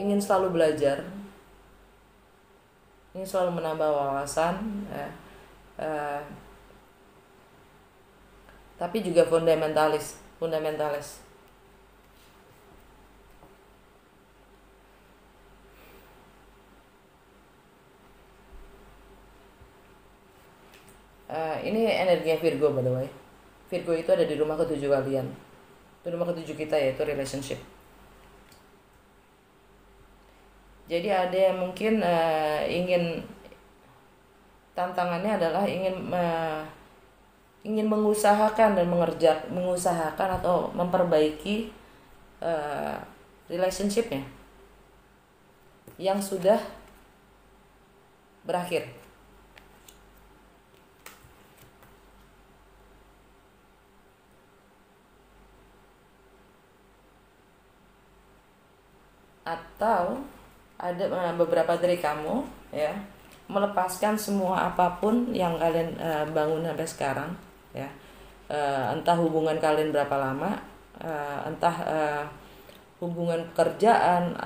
ingin selalu belajar, ingin selalu menambah wawasan, eh, tapi juga fundamentalis. Ini energinya Virgo, by the way. Virgo itu ada di rumah ketujuh kalian. Itu rumah ketujuh kita, yaitu relationship. Jadi ada yang mungkin ingin, tantangannya adalah ingin mengusahakan dan mengusahakan atau memperbaiki relationshipnya yang sudah berakhir. Atau ada beberapa dari kamu ya melepaskan semua apapun yang kalian bangun sampai sekarang ya. Entah hubungan kalian berapa lama, entah hubungan pekerjaan,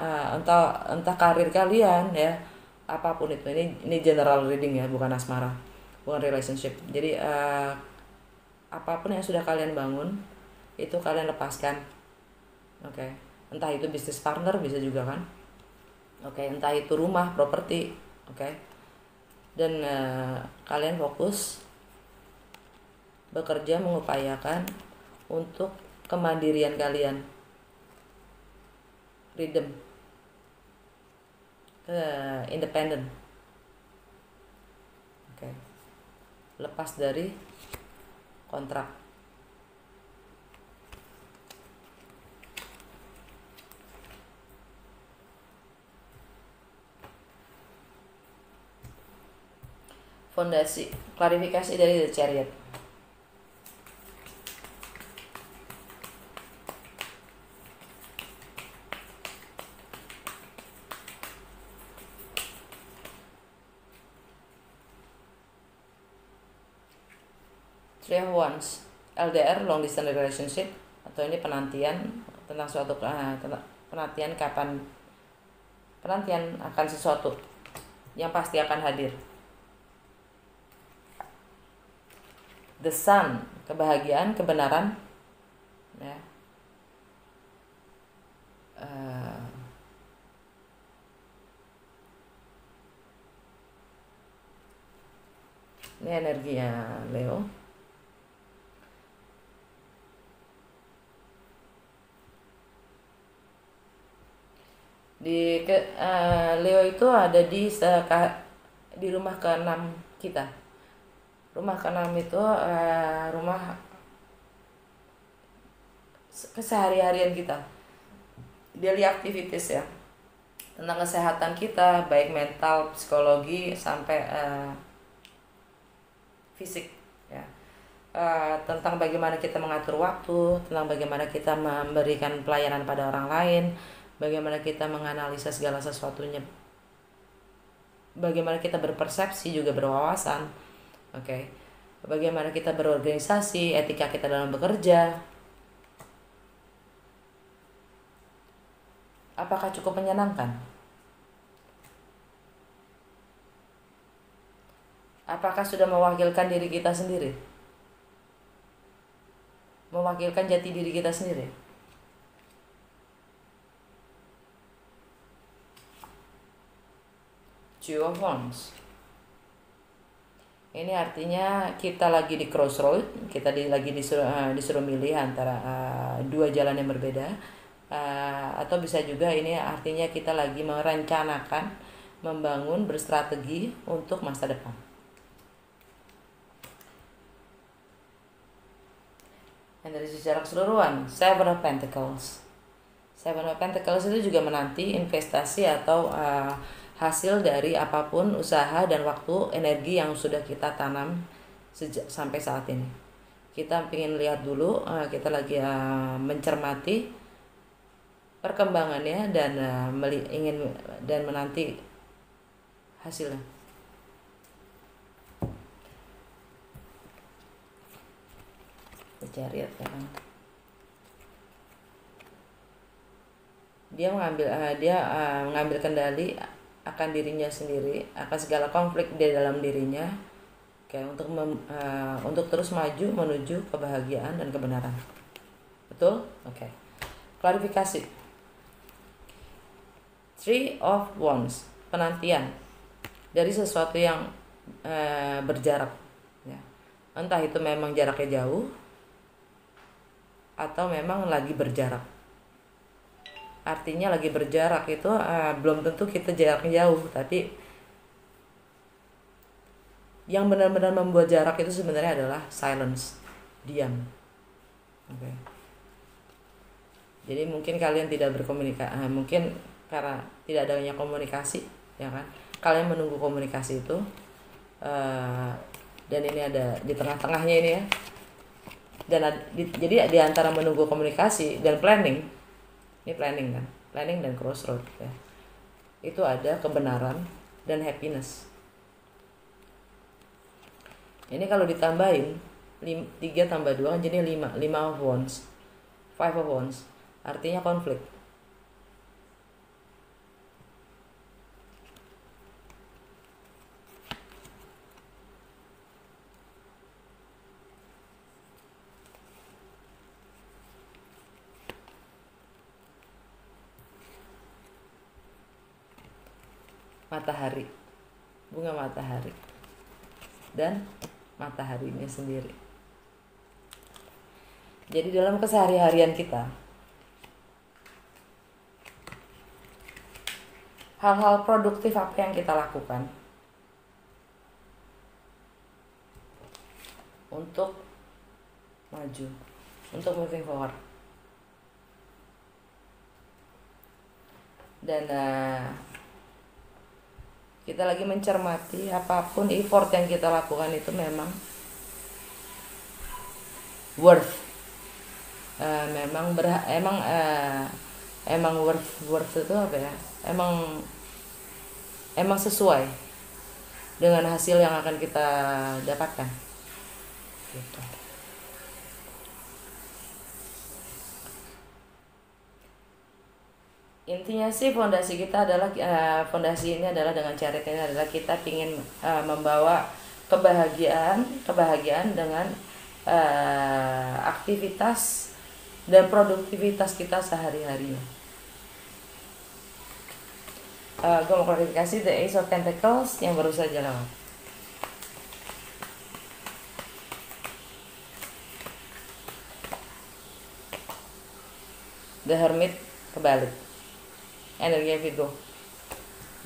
entah karir kalian ya, apapun itu. Ini general reading ya, bukan asmara, bukan relationship. Jadi apapun yang sudah kalian bangun itu kalian lepaskan. Oke. Entah itu bisnis partner bisa juga kan. Oke, entah itu rumah, properti. Oke. Dan kalian fokus bekerja, mengupayakan untuk kemandirian kalian, freedom, independent. Oke. Lepas dari kontrak. Fondasi, klarifikasi dari The Chariot. Three of Wands, LDR, long distance relationship, atau ini penantian tentang suatu penantian akan sesuatu yang pasti akan hadir. The Sun, kebahagiaan, kebenaran ya. Ini energinya Leo. Leo itu ada di rumah ke-6 kita. Rumah ke-6 itu rumah kesehari-harian kita, daily activities ya, tentang kesehatan kita, baik mental, psikologi, sampai fisik ya. Tentang bagaimana kita mengatur waktu, tentang bagaimana kita memberikan pelayanan pada orang lain, bagaimana kita menganalisa segala sesuatunya, bagaimana kita berpersepsi, juga berwawasan. Oke. Bagaimana kita berorganisasi, etika kita dalam bekerja. Apakah cukup menyenangkan? Apakah sudah mewakilkan diri kita sendiri? Mewakilkan jati diri kita sendiri? Two of Wands. Ini artinya kita lagi di crossroad, kita lagi disuruh milih antara dua jalan yang berbeda, atau bisa juga ini artinya kita lagi merencanakan, membangun, berstrategi untuk masa depan. Dan dari secara keseluruhan, Seven of Pentacles. Seven of Pentacles itu juga menanti investasi atau hasil dari apapun usaha dan waktu, energi yang sudah kita tanam sampai saat ini. Kita ingin lihat dulu, kita lagi mencermati perkembangannya dan ingin dan menanti hasilnya. Chariot ya kan. Mengambil kendali akan dirinya sendiri, akan segala konflik di dalam dirinya, oke, untuk terus maju menuju kebahagiaan dan kebenaran. Betul? Oke. Klarifikasi. Three of Wands, penantian dari sesuatu yang berjarak, ya. Entah itu memang jaraknya jauh atau memang lagi berjarak. Artinya lagi berjarak itu belum tentu kita jaraknya jauh, tapi yang benar-benar membuat jarak itu sebenarnya adalah silence, diam. Oke. Jadi mungkin kalian tidak berkomunikasi, mungkin karena tidak adanya komunikasi, ya kan? Kalian menunggu komunikasi itu, dan ini ada di tengah-tengahnya ini ya. Jadi di antara menunggu komunikasi dan planning, ini planning kan, planning dan crossroad, ya. Itu ada kebenaran dan happiness. Ini kalau ditambahin 3 tambah 2 kan jadi 5 of Wands, 5 of Wands, artinya konflik. Matahari, bunga matahari, dan mataharinya sendiri. Jadi dalam kesehari-harian kita, hal-hal produktif apa yang kita lakukan untuk maju, untuk moving forward. Dan kita lagi mencermati apapun effort yang kita lakukan itu memang worth, emang worth itu apa ya, emang sesuai dengan hasil yang akan kita dapatkan gitu. Intinya sih fondasi kita adalah fondasi ini adalah dengan charity ini adalah kita ingin membawa kebahagiaan dengan aktivitas dan produktivitas kita sehari-harinya. Gue mau klarifikasi the Ace of Pentacles yang baru saja lewat. The Hermit kebalik. Energi Virgo,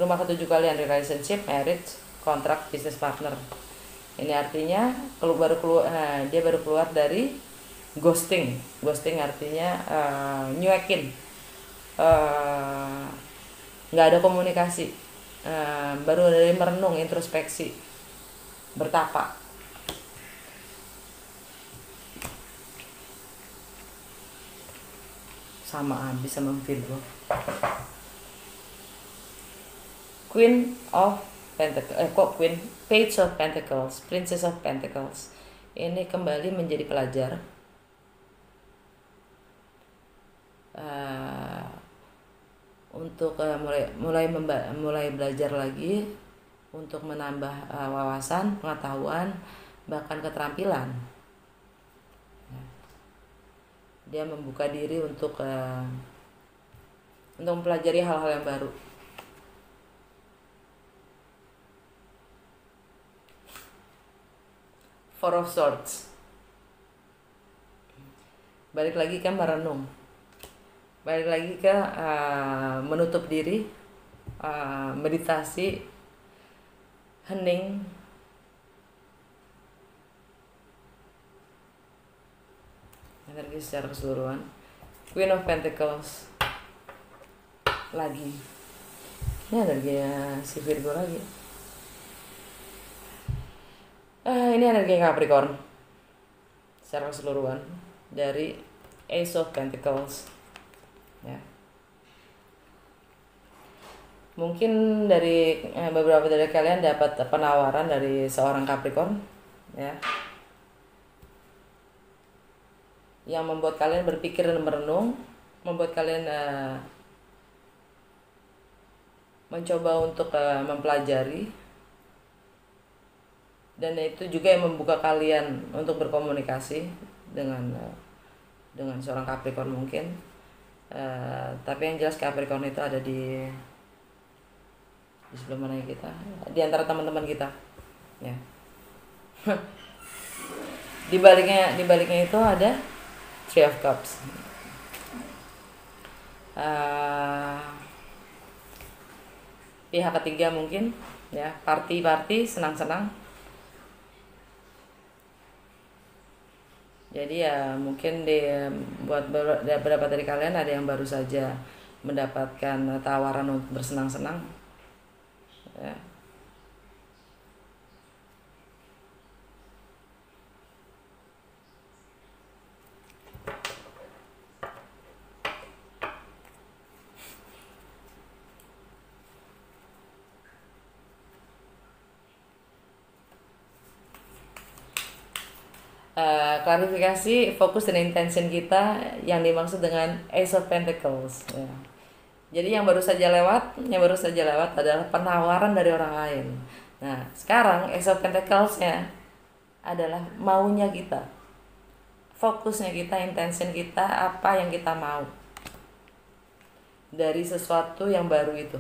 rumah ke-7 kalian, relationship, marriage, kontrak, business partner. Ini artinya dia baru keluar dari ghosting. Ghosting artinya nyuekin, nggak ada komunikasi, baru dari merenung, introspeksi, bertapa. Sama habis sama Virgo. Queen of Pentacles, Page of Pentacles, Princess of Pentacles. Ini kembali menjadi pelajar. Untuk mulai belajar lagi, untuk menambah wawasan, pengetahuan, bahkan keterampilan. Dia membuka diri untuk mempelajari hal-hal yang baru. Four of Swords, balik lagi ke merenung, balik lagi ke menutup diri, meditasi, hening, energi secara keseluruhan. Queen of Pentacles lagi, ini energinya si Virgo lagi. Ini energi Capricorn secara keseluruhan dari Ace of Pentacles, ya. Mungkin dari beberapa dari kalian dapat penawaran dari seorang Capricorn, ya, yang membuat kalian berpikir dan merenung, membuat kalian mencoba untuk mempelajari, dan itu juga yang membuka kalian untuk berkomunikasi dengan seorang Capricorn mungkin. Tapi yang jelas Capricorn itu ada di sebelah mana kita, di antara teman-teman kita ya. di baliknya itu ada Three of Cups. Pihak ketiga mungkin ya, party senang-senang. Jadi ya mungkin buat beberapa dari kalian ada yang baru saja mendapatkan tawaran untuk bersenang-senang ya. Klarifikasi fokus dan intention kita yang dimaksud dengan Ace of Pentacles ya. Jadi yang baru saja lewat adalah penawaran dari orang lain. Nah, sekarang Ace of Pentacles-nya adalah maunya kita. Fokusnya kita, intention kita, apa yang kita mau dari sesuatu yang baru itu.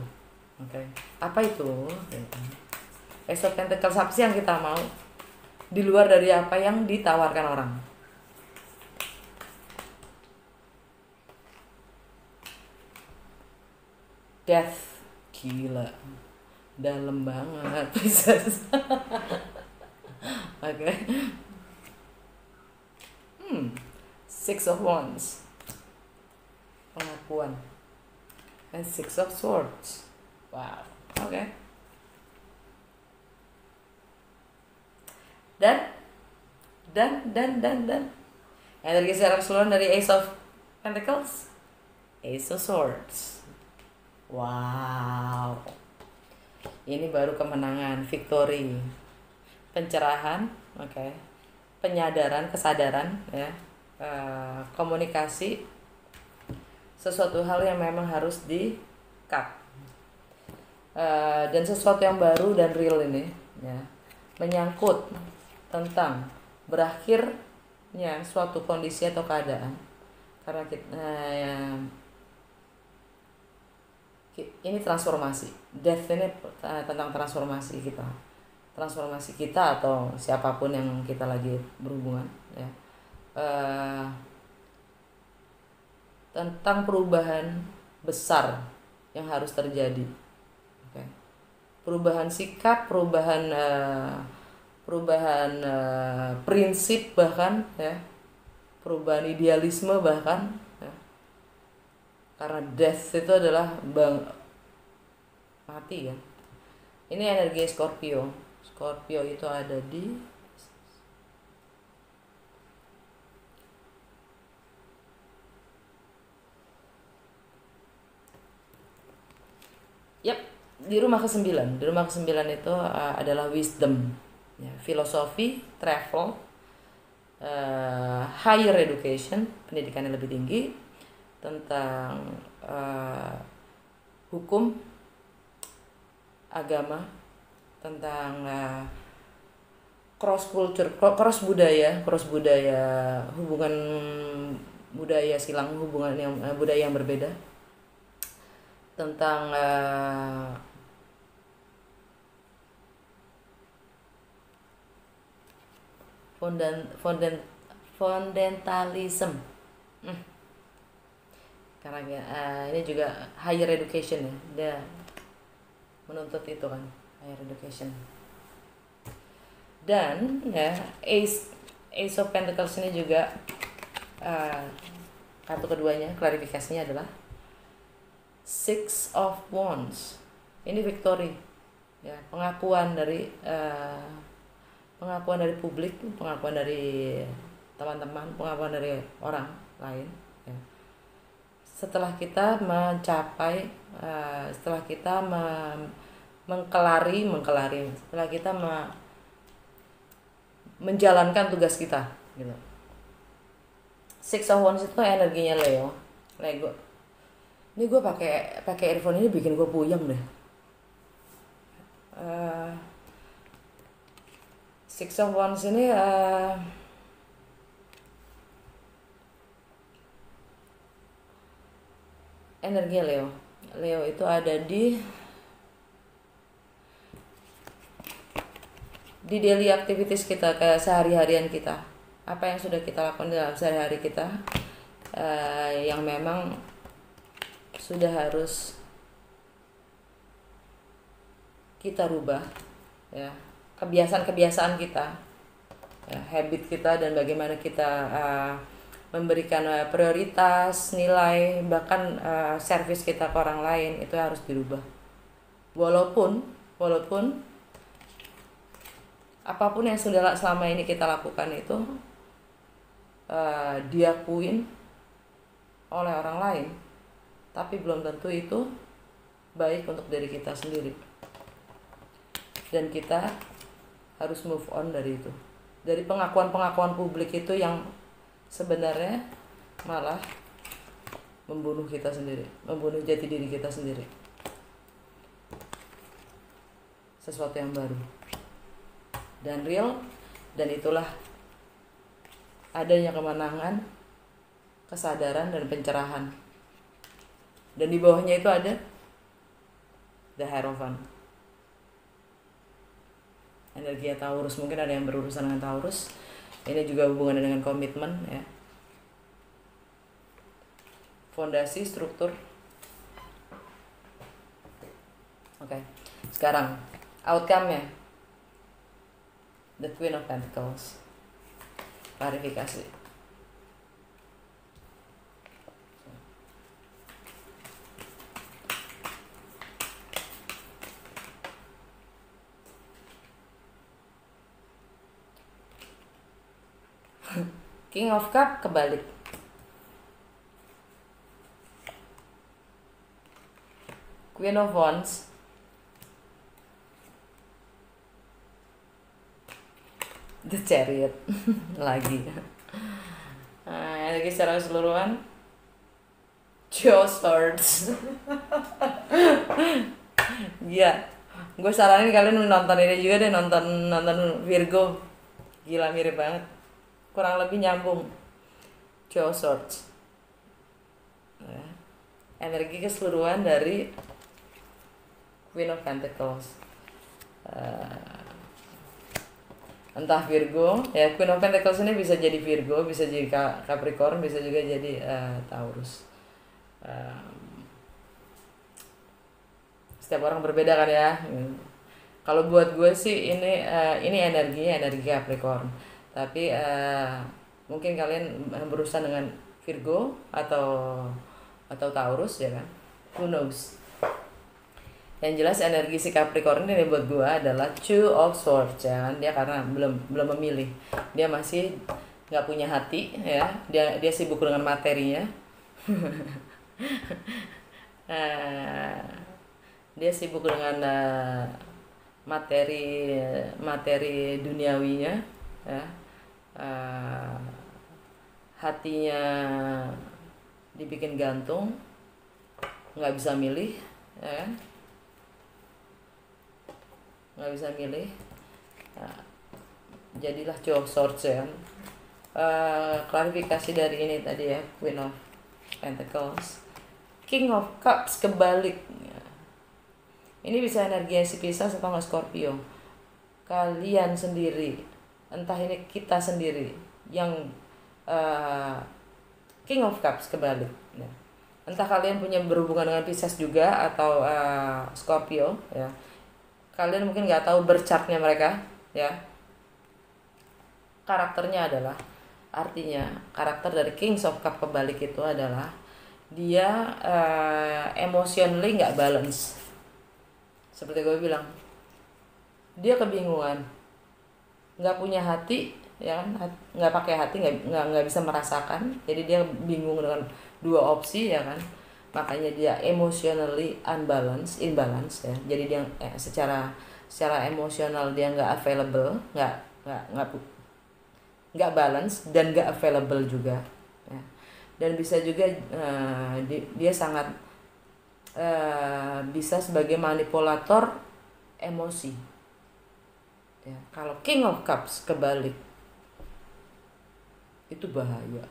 Oke. Apa itu? Ace of Pentacles apa sih yang kita mau? Di luar dari apa yang ditawarkan orang. Death, gila, dalam banget Pisces. Oke. Six of Wands, pengakuan, and Six of Swords. Wow. Oke. Dan energi secara keseluruhan dari Ace of Pentacles, Ace of Swords. Wow, ini baru kemenangan, victory, pencerahan, oke. Penyadaran, kesadaran ya, komunikasi, sesuatu hal yang memang harus di cut, dan sesuatu yang baru dan real ini ya, menyangkut tentang berakhirnya suatu kondisi atau keadaan, karena ini transformasi. Death ini tentang transformasi kita atau siapapun yang kita lagi berhubungan ya, tentang perubahan besar yang harus terjadi. Oke. Perubahan sikap, perubahan prinsip, bahkan ya, perubahan idealisme bahkan ya. Karena death itu adalah mati ya. Ini energi Scorpio itu ada di di rumah ke-9. Di rumah ke-9 itu adalah wisdom ya, filosofi, travel, higher education, pendidikan yang lebih tinggi, tentang hukum, agama, tentang cross culture, cross budaya, hubungan budaya silang, hubungan yang budaya yang berbeda, tentang fundamentalism. Karena ini juga higher education ya, dia menuntut itu kan, higher education. Dan ya, Ace of Pentacles ini juga kartu keduanya, klarifikasinya adalah Six of Wands. Ini victory ya, pengakuan dari publik, pengakuan dari teman-teman, pengakuan dari orang lain ya. Setelah kita mencapai, setelah kita mengkelari, setelah kita menjalankan tugas kita gitu. Six of Wands itu energinya Lego. Ini gue pakai earphone ini bikin gue puyeng deh. uh, Six of Wands ini energi Leo. Leo itu ada di daily activities kita, kayak sehari-harian kita, apa yang sudah kita lakukan dalam sehari-hari kita, yang memang sudah harus kita rubah, ya, kebiasaan-kebiasaan kita, ya, habit kita, dan bagaimana kita memberikan prioritas, nilai, bahkan service kita ke orang lain, itu harus dirubah. Walaupun apapun yang sudah selama ini kita lakukan itu diakuin oleh orang lain, tapi belum tentu itu baik untuk diri kita sendiri. Dan kita harus move on dari itu, dari pengakuan-pengakuan publik itu yang sebenarnya malah membunuh kita sendiri, membunuh jati diri kita sendiri. Sesuatu yang baru dan real, dan itulah adanya kemenangan, kesadaran, dan pencerahan. Dan di bawahnya itu ada the Hierophant, energi Taurus. Mungkin ada yang berurusan dengan Taurus. Ini juga hubungannya dengan komitmen, ya, fondasi, struktur. Oke. Sekarang outcome-nya, the Queen of Pentacles. Klarifikasi. King of Cup kebalik. Queen of Wands. The Chariot. Lagi. Energi secara keseluruhan, Two of Swords. Iya, gue saranin kalian nonton ini juga deh, nonton Virgo. Gila, mirip banget, kurang lebih nyambung. Two of Swords, energi keseluruhan dari Queen of Pentacles. Entah Virgo, ya, Queen of Pentacles ini bisa jadi Virgo, bisa jadi Capricorn, bisa juga jadi Taurus. Setiap orang berbeda kan, ya. Kalau buat gue sih ini energinya energi Capricorn, tapi mungkin kalian berurusan dengan Virgo atau Taurus, ya kan, who knows. Yang jelas energi si Capricorn ini buat gue adalah Two of Swords, ya kan. Dia karena belum memilih, dia masih nggak punya hati, ya, dia sibuk dengan materinya. Dia sibuk dengan materi duniawinya, ya. Hatinya dibikin gantung, nggak bisa milih, ya kan? Nggak bisa milih. Jadilah Two of Swords, ya kan. Klarifikasi dari ini tadi, ya, Queen of Pentacles. King of Cups kebalik. Ini bisa energi si Pisces atau nggak Scorpio. Kalian sendiri, entah ini kita sendiri yang King of Cups kebalik, ya. Entah kalian punya berhubungan dengan Pisces juga atau Scorpio, ya. Kalian mungkin nggak tahu berchartnya mereka, ya. Karakternya adalah, artinya karakter dari King of Cups kebalik itu adalah dia emotionally nggak balance. Seperti gue bilang, dia kebingungan, nggak punya hati, ya kan, nggak pakai hati, nggak bisa merasakan, jadi dia bingung dengan dua opsi, ya kan. Makanya dia emotionally imbalance, ya. Jadi dia secara emosional dia nggak available, nggak balance, dan nggak available juga, ya. Dan bisa juga dia sangat bisa sebagai manipulator emosi. Ya, kalau King of Cups kebalik, itu bahaya.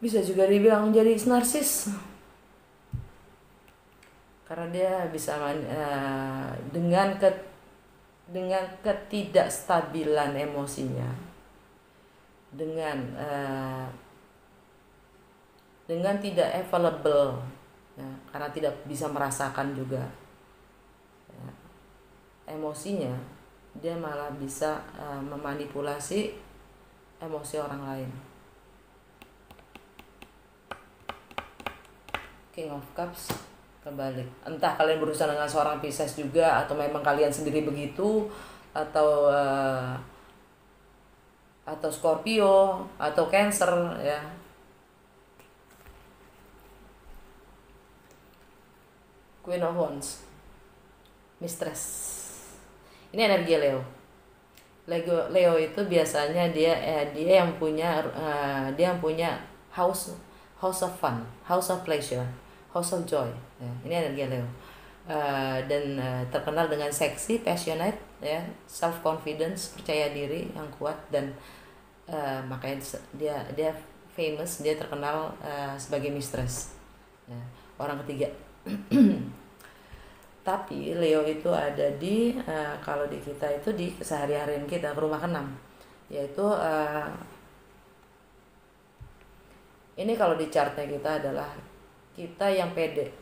Bisa juga dibilang jadi narsis, karena dia bisa dengan ketidakstabilan emosinya, dengan tidak available, ya, karena tidak bisa merasakan juga, ya, emosinya, dia malah bisa memanipulasi emosi orang lain. King of Cups kebalik, entah kalian berurusan dengan seorang Pisces juga, atau memang kalian sendiri begitu, atau Scorpio atau Cancer, ya. Queen of Wands, Mistress. Ini energi Leo. Leo itu biasanya dia yang punya house of fun, house of pleasure, house of joy. Ya, ini energi Leo. Dan terkenal dengan seksi, passionate, ya, self confidence, percaya diri yang kuat, dan makanya dia famous, dia terkenal sebagai mistress, ya, orang ketiga. Tapi Leo itu ada di kalau di kita itu di keseharian kita, ke rumah ke-6, yaitu ini kalau di chartnya kita adalah kita yang pede.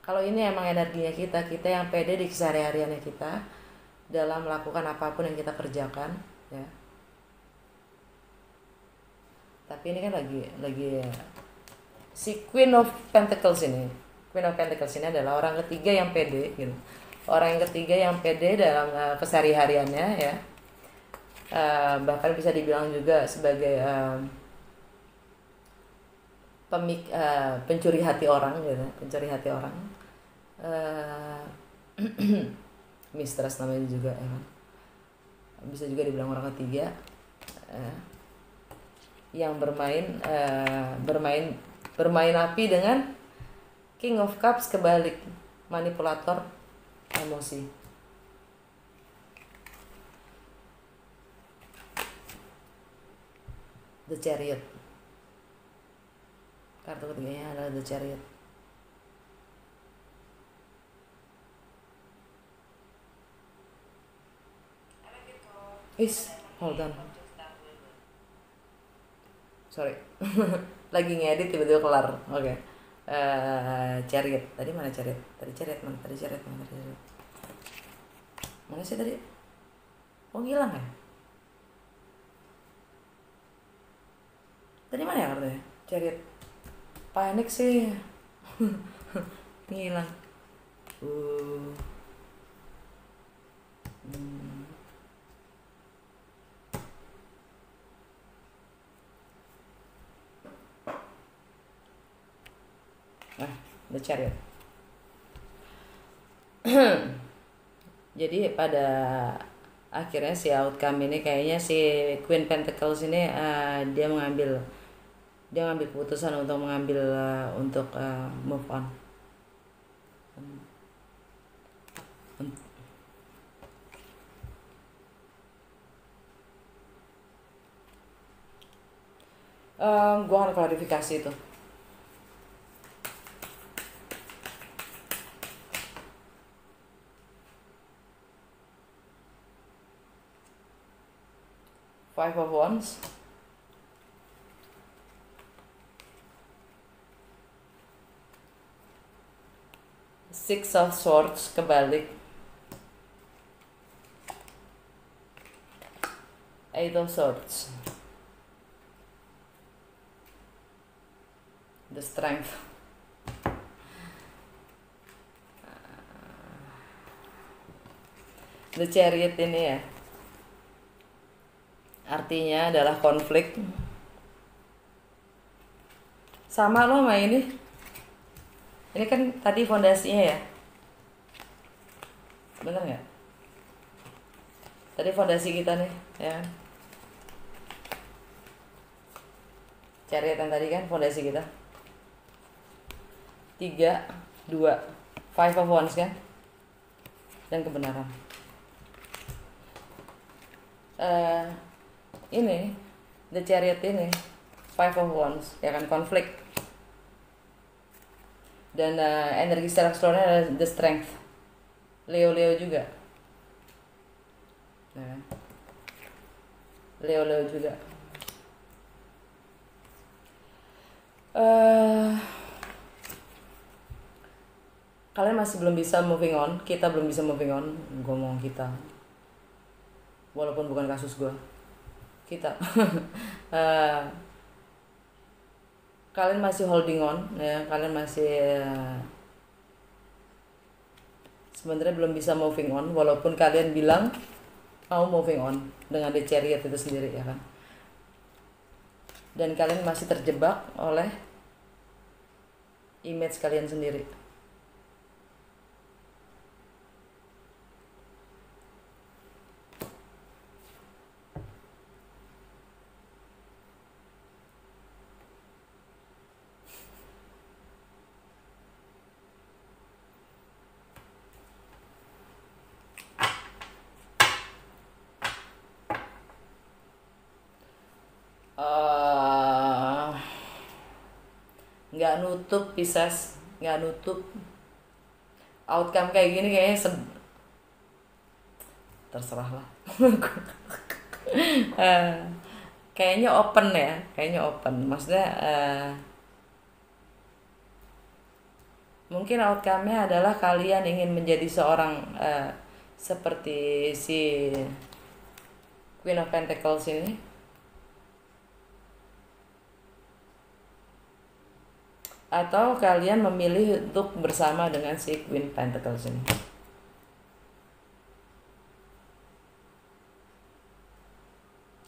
Kalau ini emang energinya kita yang pede di kesehariannya kita dalam melakukan apapun yang kita kerjakan, ya. Tapi ini kan lagi si Queen of Pentacles ini adalah orang ketiga yang pede, gitu. Orang yang ketiga yang pede dalam kesehari-hariannya, ya. Bahkan bisa dibilang juga sebagai pencuri hati orang, gitu. Pencuri hati orang. Mistress namanya juga, ya. Bisa juga dibilang orang ketiga yang bermain api dengan King of Cups kebalik, manipulator emosi. The Chariot, kartu ketiganya adalah The Chariot. Hold on, sorry. Lagi ngedit tiba-tiba kelar. Oke. Chariot. Tadi mana Chariot? Tadi Chariot mana? Mana sih tadi? Oh, hilang ya? Tadi mana ya kartunya? Chariot. Panik sih. Ngilang. The Chariot. Jadi pada akhirnya si outcome ini kayaknya si Queen Pentacles ini dia mengambil keputusan untuk move on. Gua akan klarifikasi itu. Five of Wands, Six of Swords kebalik, Eight of Swords, The Strength. The Chariot ini, ya, artinya adalah konflik. Sama lo sama ini kan tadi fondasinya, ya, bener nggak? Tadi fondasi kita nih, ya, Chariot yang tadi kan fondasi kita. 3, 2, Five of Wands kan, dan kebenaran. Ini The Chariot ini Five of Wands ya kan, konflik, dan energi secara keseluruhannya adalah The Strength, Leo juga ya. Leo juga kalian masih belum bisa moving on, kita belum bisa moving on. Gue ngomong kita, walaupun bukan kasus gue, kita kalian masih holding on ya, kalian masih sebenarnya belum bisa moving on, walaupun kalian bilang mau moving on dengan The Chariot itu sendiri ya kan. Dan kalian masih terjebak oleh image kalian sendiri. Nggak nutup Pisces, nggak nutup outcome kayak gini, kayaknya terserah lah. Kayaknya open ya, kayaknya open, maksudnya mungkin outcome-nya adalah kalian ingin menjadi seorang seperti si Queen of Pentacles ini, atau kalian memilih untuk bersama dengan si Queen Pentacles ini.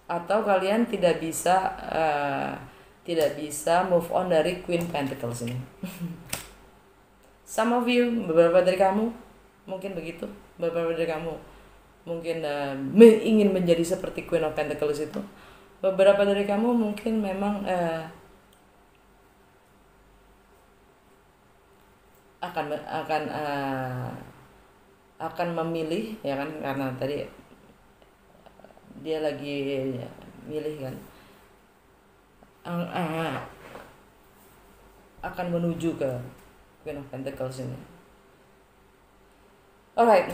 Atau kalian tidak bisa move on dari Queen Pentacles ini. Some of you, beberapa dari kamu mungkin begitu, beberapa dari kamu mungkin ingin menjadi seperti Queen of Pentacles itu. Beberapa dari kamu mungkin memang akan memilih ya kan, karena tadi dia lagi milih kan, akan menuju ke Queen of Pentacles ini. Alright,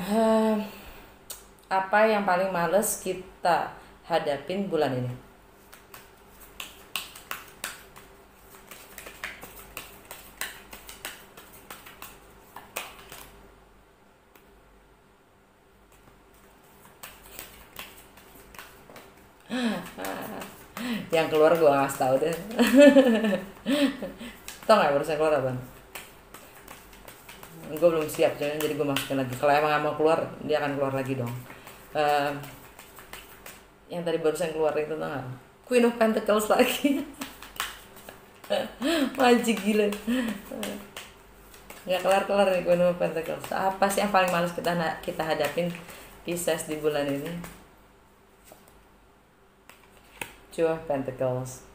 apa yang paling males kita hadapin bulan ini? Yang keluar gue ngasih tau deh. Tau gak barusan keluar apa? Gue belum siap, jadi gue masukin lagi. Kalau emang gak mau keluar, dia akan keluar lagi dong. Yang tadi barusan keluar itu tau gak? Queen of Pentacles lagi. Magic gila. Gak kelar-kelar nih Queen of Pentacles. Apa sih yang paling males kita hadapin Pisces di bulan ini? Two of Pentacles.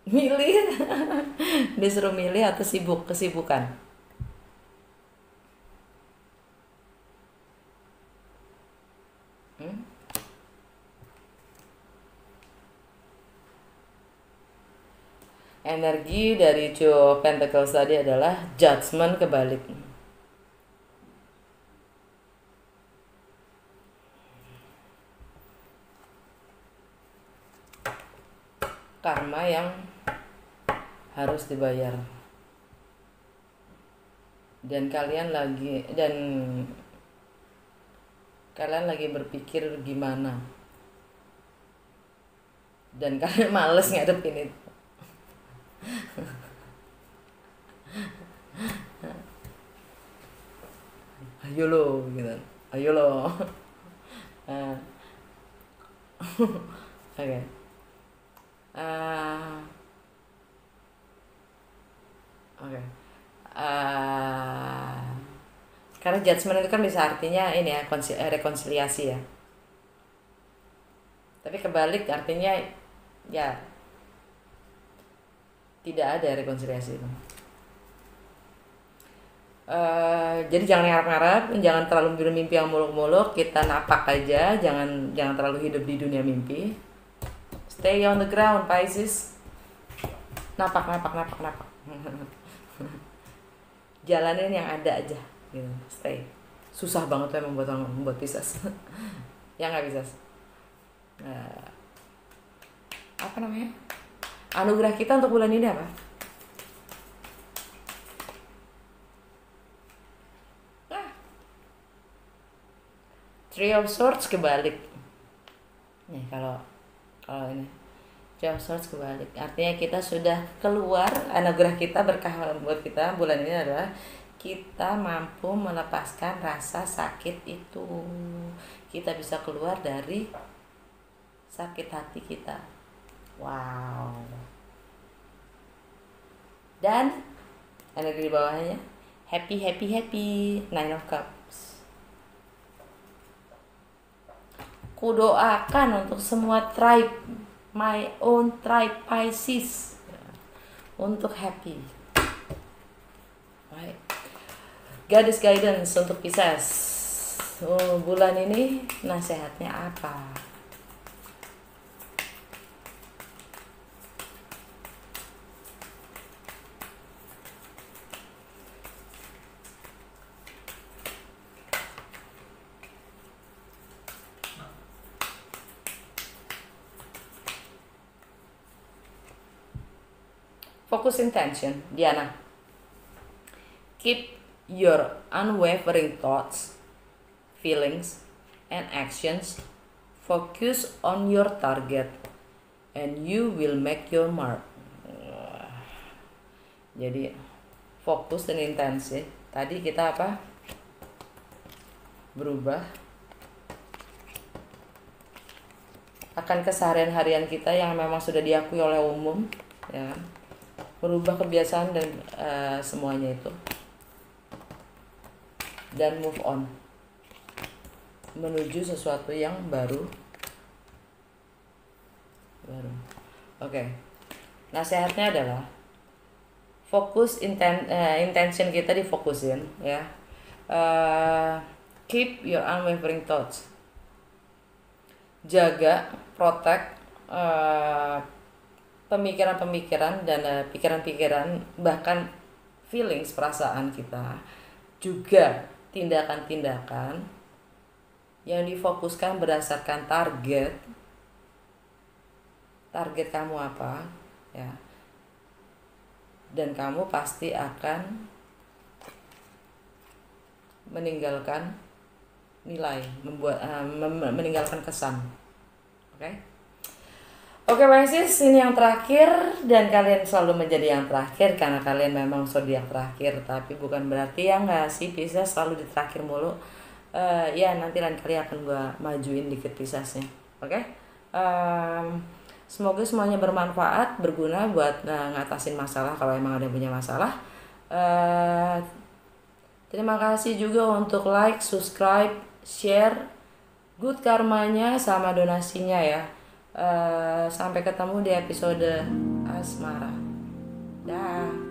Milih. Disuruh milih atau kesibukan. Energi dari Two of Pentacles tadi adalah judgment kebalik. Karma yang harus dibayar. Dan kalian lagi berpikir gimana. Dan kalian males ngadepin itu. Ayo lo gitu. Ayo lo. Oke. Oke. Karena judgment itu kan bisa artinya ini ya, rekonsiliasi ya. Tapi kebalik artinya ya tidak ada rekonsiliasi itu. Jadi jangan ngarep-ngarep, jangan terlalu bermimpi yang muluk-muluk, kita napak aja, jangan terlalu hidup di dunia mimpi. Stay on the ground, Pisces. Napak. Jalanin yang ada aja, gitu. Stay. Susah banget tuh emang buat Pisces. Ya nggak bisa. Apa namanya? Anugerah kita untuk bulan ini apa? Three of Swords kebalik. Nih kalau ini Three of Swords kebalik, artinya kita sudah keluar. Anugerah kita, berkah buat kita bulan ini adalah kita mampu melepaskan rasa sakit itu. Kita bisa keluar dari sakit hati kita. Wow. Dan energi di bawahnya happy. Nine of Cups. Kudoakan untuk semua tribe, my own tribe Pisces, untuk happy. Right. Goddess guidance untuk Pisces. Bulan ini nasihatnya apa? Focus intention, Diana. Keep your unwavering thoughts, feelings, and actions. Focus on your target, and you will make your mark. Jadi fokus dan intensi. Tadi kita apa? Berubah akan keseharian harian kita yang memang sudah diakui oleh umum, ya. Merubah kebiasaan dan semuanya itu, dan move on menuju sesuatu yang baru. Oke. Nasihatnya adalah fokus, intention kita difokusin, ya. Keep your unwavering thoughts. Jaga, protect pemikiran-pemikiran dan pikiran-pikiran, bahkan feelings, perasaan kita. Juga tindakan-tindakan yang difokuskan berdasarkan target kamu apa, ya. Dan kamu pasti akan meninggalkan nilai, meninggalkan kesan. Oke, Pisces, ini yang terakhir, dan kalian selalu menjadi yang terakhir karena kalian memang zodiak terakhir. Tapi bukan berarti ya nggak sih, Pisces selalu di terakhir mulu. Ya nanti lain kali akan gue majuin dikit Piscesnya. Oke. Semoga semuanya bermanfaat, berguna buat ngatasin masalah kalau emang ada yang punya masalah. Terima kasih juga untuk like, subscribe, share, good karmanya sama donasinya ya. Sampai ketemu di episode asmara. Dah.